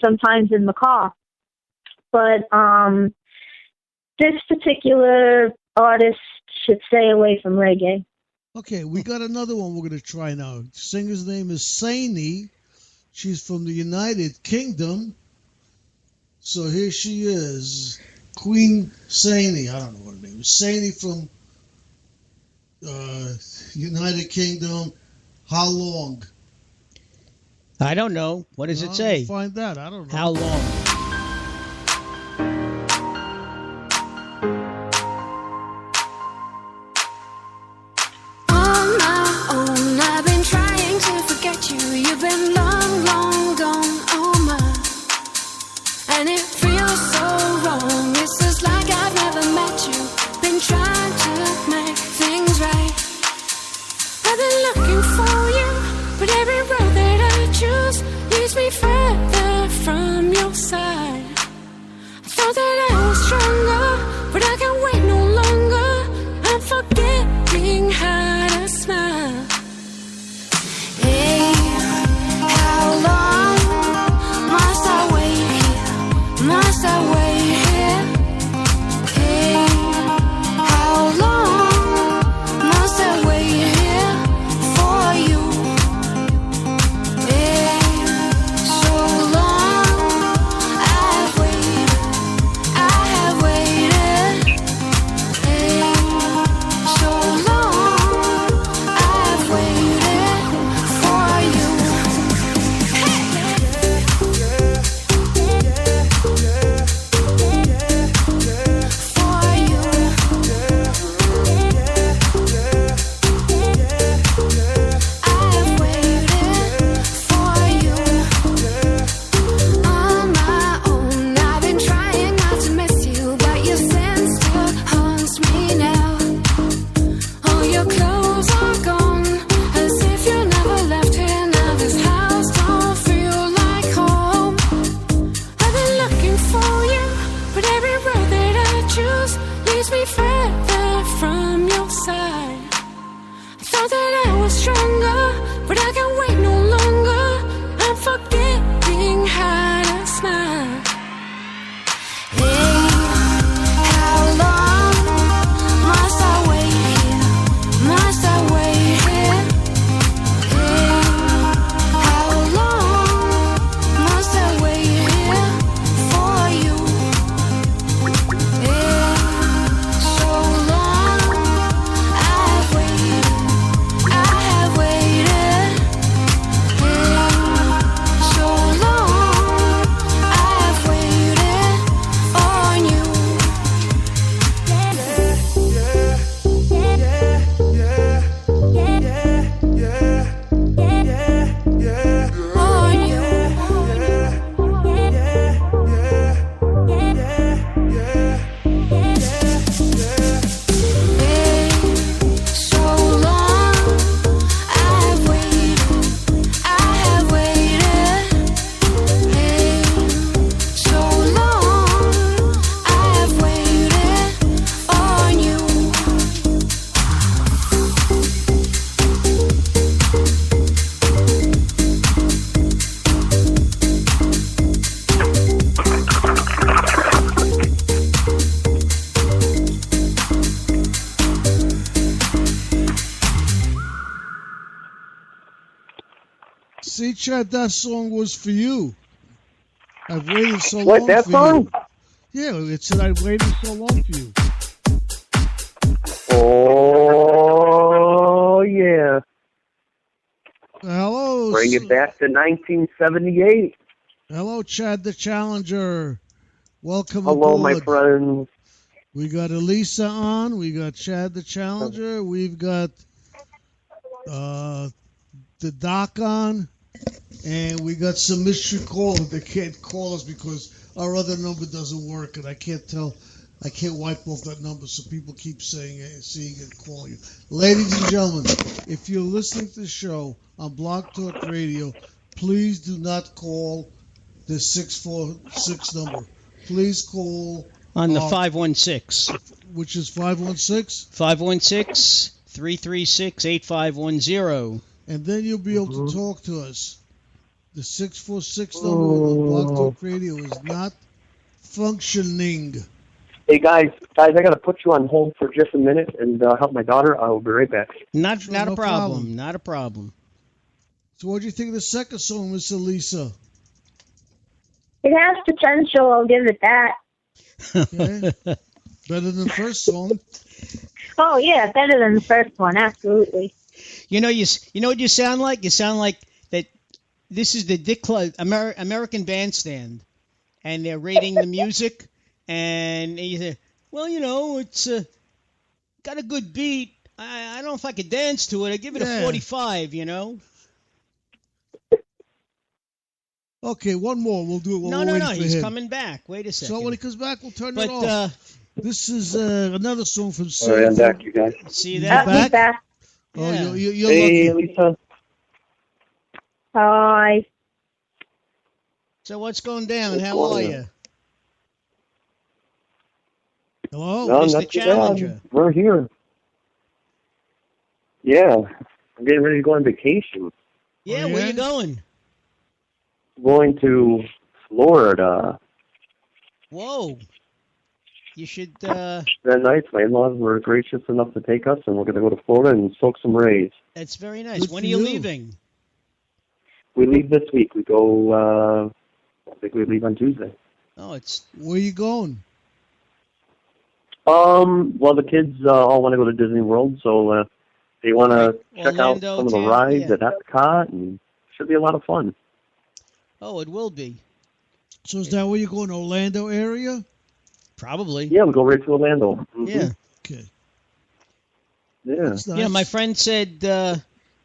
sometimes in the car. But this particular artist should stay away from reggae. Okay, we got another one we're going to try now. The singer's name is Saini. She's from the United Kingdom. So here she is, Queen Saini. I don't know what her name is. Saini from United Kingdom. How long? I don't know. What does it say? Find that. I don't know. How long? On my own, I've been trying to forget you. You've been long, long gone. Oh my, and it feels so wrong. It's just like I've never met you. Been trying to make things right. I've been looking for you, but every road that I choose leads me further from your side. I thought that I was stronger, but I can't wait no longer. I'm forgetting how to smile. Hey, how long must I wait here? Must I wait here? Hey, how long must I wait here for you? Hey, so long I've waited, I have waited. Hey, so long I've waited for you. For you. I've waited for you. On my own, I've been trying not to miss you, but your scent still haunts me now. All your clothes are gone, as if you never left here. Now this house don't feel like home. I've been looking for you, but every road that I choose leads me further from your side. I thought that I was stronger, but I can't wait no longer. I'm forgetting how to smile. Hey, how long must I wait here? Must I wait here? Hey, how long must I wait here for you? Hey, so long I've waited, I have waited. Hey, so long I've waited on you. On you. Hey, so long I've waited, I have waited. Hey, so long I've waited on you. See, Chad, that song was for you. I've waited so What, long that for song? you. Yeah, it said I've waited so long for you. Oh, yeah. Hello. Bring it back to 1978. Hello, Chad the Challenger. Welcome Hello, aboard. my friends. We got Elisa on. We got Chad the Challenger. We've got the Doc on. And we got some mystery callers that can't call us because our other number doesn't work, and I can't wipe off that number, so people keep saying it, seeing it, calling it. Ladies and gentlemen, if you're listening to the show on Blog Talk Radio, please do not call the 646 number. Please call On the 516. Which is 516? 516-336-8510. And then you'll be able to talk to us. The 646 number of Blog Talk Radio is not functioning. Hey, guys, I got to put you on hold for just a minute and help my daughter. I will be right back. Not Sure, a no problem. problem. Not a problem. So what do you think of the second song, Miss Elisa? It has potential, I'll give it that. Okay. Better than the first song. Oh, yeah, better than the first one, absolutely. You know what you sound like? You sound like that. This is the Dick Clark American Bandstand, and they're rating the music, and you say, well, it's got a good beat. I don't know if I could dance to it. I give it a 45. Okay, one more. We'll do it while we're waiting for He's him. coming back. Wait a second. So when he comes back, we'll turn But it off. This is another song from All right, I'm back, you guys. see You that? back? Back. Oh, Yeah. you're Hey, lucky. Lisa. Hi. So what's going down? What's How going are on? you? Hello? No, Mr. not too Challenger. bad. We're here. Yeah, I'm getting ready to go on vacation. Yeah, Oh, where yeah? you going? Going to Florida. Whoa. You should. That night, my in-laws were gracious enough to take us, and we're going to go to Florida and soak some rays. That's very nice. Good When for are you you. leaving? We leave this week. We go, I think we leave on Tuesday. Oh, it's Where you going? Well, the kids all want to go to Disney World, so they want to check out Orlando, some of the Tampa, rides yeah. at Epcot, and should be a lot of fun. Oh, it will be. So is that where you're going, Orlando area? Probably. Yeah, we go right to Orlando. Mhm. Yeah. Okay. Yeah. That's nice. Yeah, my friend said the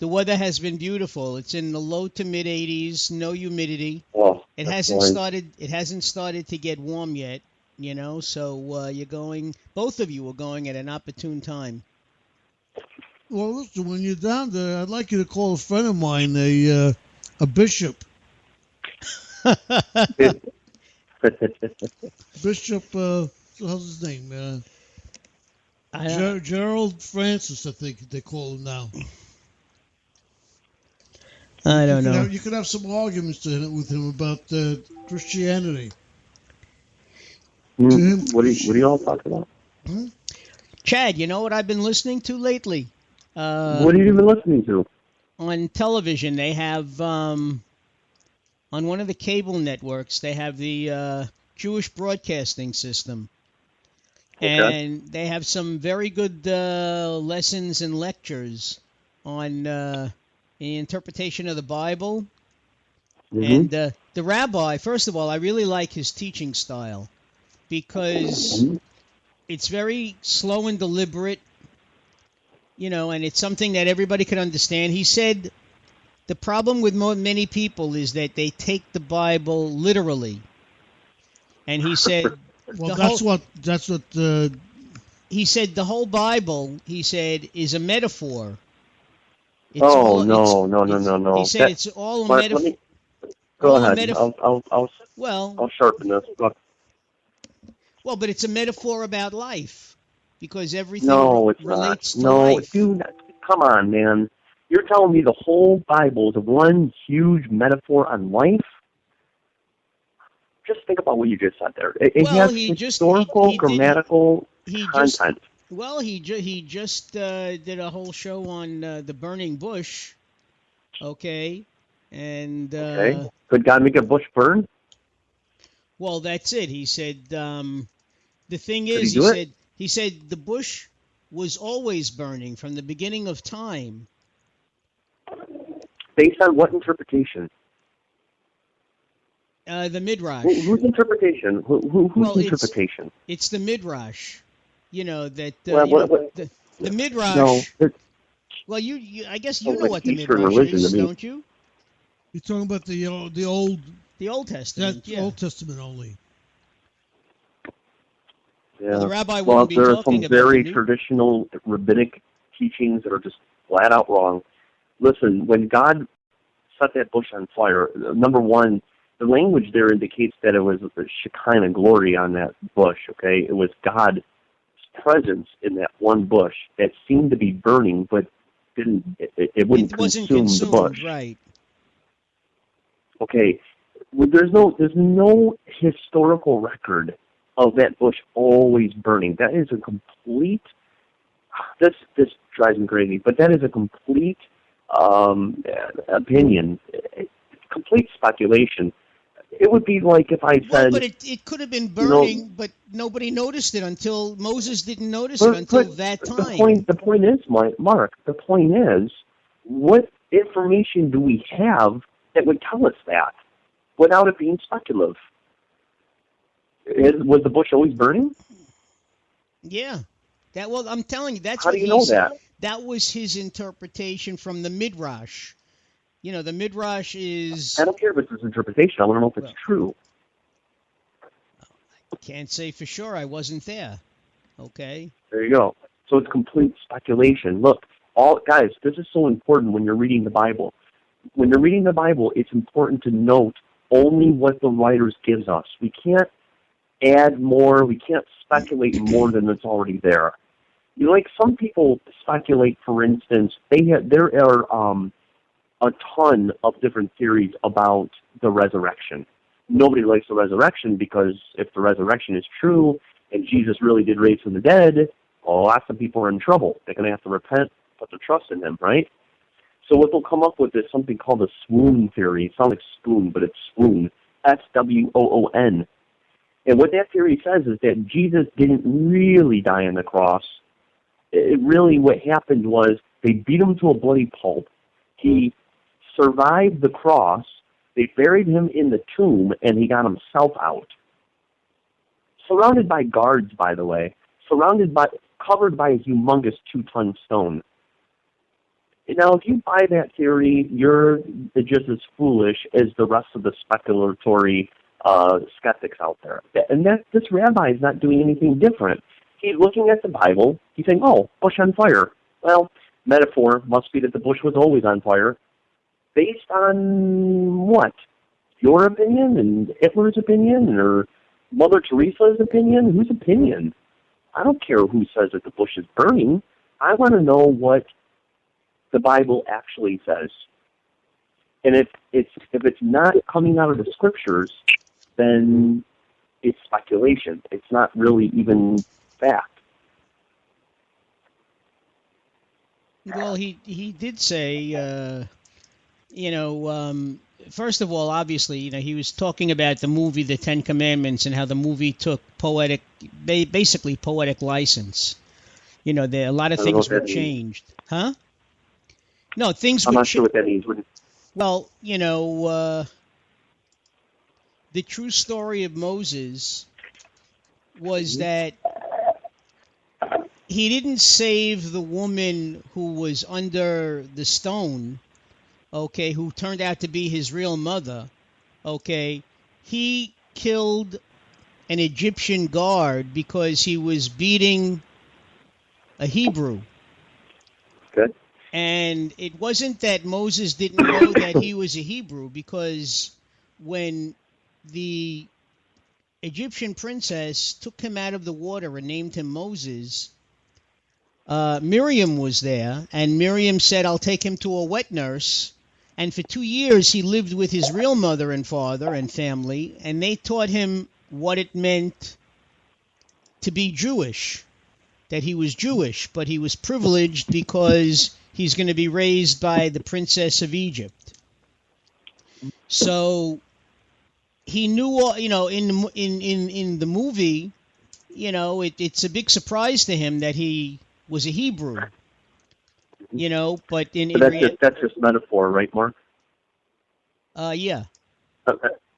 weather has been beautiful. It's in the low to mid 80s, no humidity. Oh, It that's hasn't nice. started. It hasn't started to get warm yet. So you're going. Both of you are going at an opportune time. Well, listen, when you're down there, I'd like you to call a friend of mine, a bishop. Bishop, how's his name? Gerald Francis, I think they call him now. I don't know. You could have some arguments with him about Christianity. What are you all talking about? Chad, you know what I've been listening to lately? What have you been listening to? On television, they have on one of the cable networks, they have the Jewish Broadcasting System. Okay. And they have some very good lessons and lectures on the interpretation of the Bible. Mm-hmm. And the rabbi, first of all, I really like his teaching style because it's very slow and deliberate, and it's something that everybody can understand. He said the problem with many people is that they take the Bible literally. And he said... Well, that's what. He said the whole Bible, he said, is a metaphor. It's no. He said it's all a metaphor. Go ahead. I'll sharpen this. Look. Well, but it's a metaphor about life because everything It's relates not. to life. Dude, come on, man. You're telling me the whole Bible is one huge metaphor on life? Just think about what you just said there. It has historical, grammatical content. He just did a whole show on the burning bush. Okay, and Okay. Could God make a bush burn? Well, that's it. He said the thing Could is, he said the bush was always burning from the beginning of time. Based on what interpretation? The Midrash. Whose interpretation? Whose interpretation? It's the Midrash. That the Midrash. No. Well, I guess you know it's what the Eastern Midrash religion is, to me. don't you? You're talking about the Old Testament. that's Old Testament only. Yeah. Well, the rabbi Well, wouldn't be there are talking some about very the new. traditional rabbinic teachings that are just flat out wrong. Listen, when God set that bush on fire, number one, the language there indicates that it was the Shekinah glory on that bush, okay? It was God's presence in that one bush that seemed to be burning, but it wouldn't It wasn't consume the bush. right? Okay, well, there's no historical record of that bush always burning. That is a complete. This drives me crazy, but that is a complete opinion, complete speculation. It would be like if I Well, said, but it could have been burning, but nobody noticed it until Moses didn't notice it until that time. The point is, Mark. The point is, what information do we have that would tell us that without it being speculative? Was the bush always burning? Yeah. Well, I'm telling you, that's How what do you know that? That was his interpretation from the Midrash. You know, the Midrash is... I don't care if it's his interpretation. I want to know if it's true. I can't say for sure. I wasn't there. Okay? There you go. So it's complete speculation. Look, guys, this is so important when you're reading the Bible. When you're reading the Bible, it's important to note only what the writers gives us. We can't add more. We can't speculate more than that's already there. You know, like some people speculate, for instance, there are a ton of different theories about the resurrection. Nobody likes the resurrection because if the resurrection is true and Jesus really did raise from the dead, well, lots of people are in trouble. They're going to have to repent, put their trust in him, right? So what they'll come up with is something called the swoon theory. It sounds like spoon, but it's swoon. S-W-O-O-N. And what that theory says is that Jesus didn't really die on the cross. What happened was they beat him to a bloody pulp. He survived the cross. They buried him in the tomb, and he got himself out. Surrounded by guards, by the way. Covered by a humongous 2-ton stone. Now, if you buy that theory, you're just as foolish as the rest of the speculatory skeptics out there. And this rabbi is not doing anything different. He's looking at the Bible. He's saying, oh, bush on fire. Well, metaphor must be that the bush was always on fire. Based on what? Your opinion and Hitler's opinion or Mother Teresa's opinion? Whose opinion? I don't care who says that the bush is burning. I want to know what the Bible actually says. And if it's not coming out of the scriptures, then it's speculation. It's not really even fact. Well, he did say, first of all, obviously, he was talking about the movie The Ten Commandments and how the movie took basically poetic license. A lot of things were changed. Huh? No, things were I'm not sure what that means. Well, the true story of Moses was that he didn't save the woman who was under the stone, okay, who turned out to be his real mother, okay. He killed an Egyptian guard because he was beating a Hebrew. Good. And it wasn't that Moses didn't know that he was a Hebrew, because when the Egyptian princess took him out of the water and named him Moses, Miriam was there, and Miriam said, I'll take him to a wet nurse. And for 2 years, he lived with his real mother and father and family, and they taught him what it meant to be Jewish, that he was Jewish, but he was privileged because he's going to be raised by the princess of Egypt. So he knew, in the movie, it's a big surprise to him that he was a Hebrew, but that's just metaphor, right, Mark? Yeah.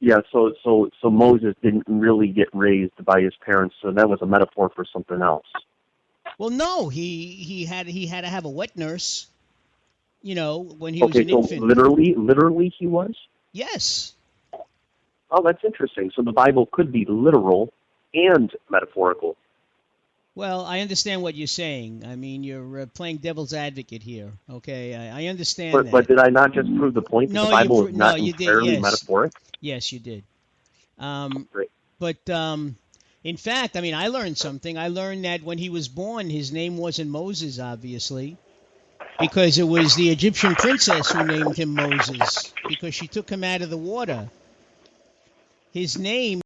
Yeah. So Moses didn't really get raised by his parents, so that was a metaphor for something else. Well, no, he had to have a wet nurse, when he was an infant. So literally he was? Yes. Oh, that's interesting. So the Bible could be literal and metaphorical. Well, I understand what you're saying. I mean, you're playing devil's advocate here. Okay, I understand that. But did I not just prove the point that the Bible is not entirely metaphoric? Yes, you did. Great. But in fact, I mean, I learned something. I learned that when he was born, his name wasn't Moses, obviously. because it was the Egyptian princess who named him Moses because she took him out of the water. His name